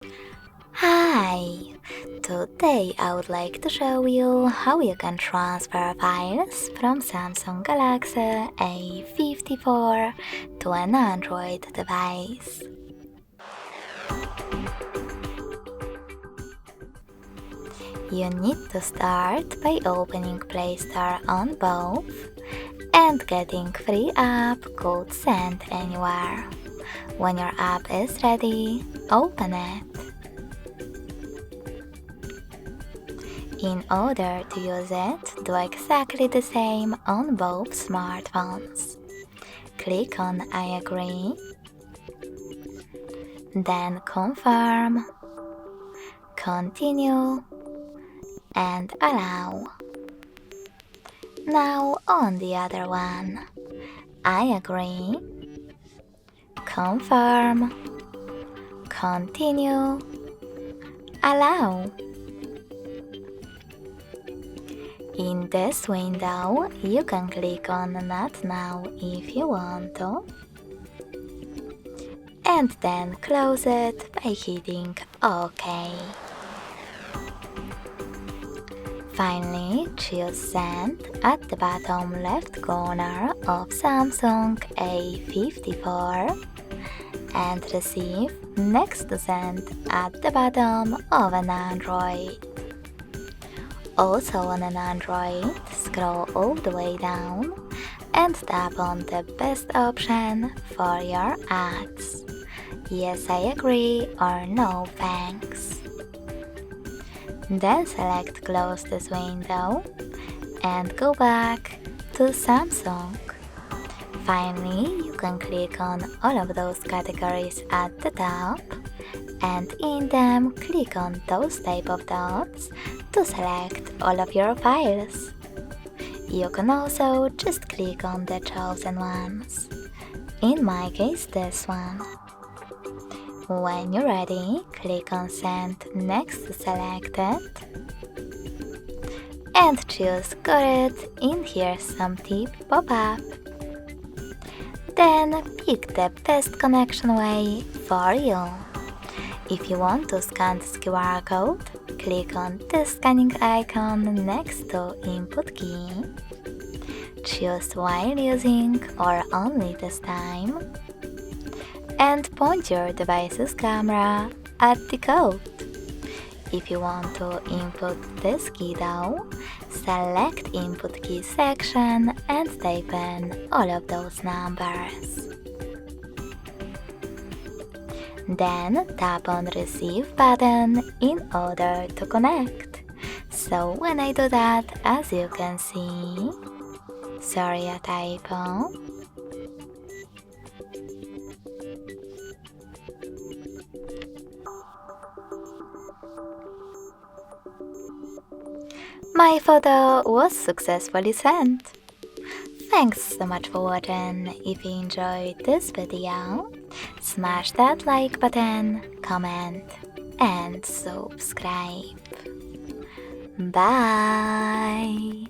Hi! Today I would like to show you how you can transfer files from Samsung Galaxy A54 to an Android device. You need to start by opening Play Store on both and getting free app called Send Anywhere. When your app is ready, open it. In order to use it, do exactly the same on both smartphones. Click on I agree, then confirm, continue, and allow. Now on the other one, I agree, confirm, continue, allow. In this window, you can click on Not Now if you want to, and then close it by hitting OK. Finally, choose Send at the bottom left corner of Samsung A54 and Receive next to Send at the bottom of an Android. Also on an Android, scroll all the way down and tap on the best option for your ads. Yes, I agree or no thanks. Then select Close this window and go back to Samsung. Finally, you can click on all of those categories at the top and in them click on those type of dots to select all of your files. You can also just click on the chosen ones. In my case, this one. When you're ready, click on Send next to Selected and choose Got it. In here some tip pop-up. Then pick the best connection way for you. If you want to scan this QR code, click on the scanning icon next to Input key. Choose while using or only this time. And point your device's camera at the code. If you want to input this key though, select Input key section and type in all of those numbers. Then tap on Receive button in order to connect. So when I do that, as you can see, sorry a typo, my photo was successfully sent. Thanks so much for watching. If you enjoyed this video, smash that like button, comment, and subscribe. Bye!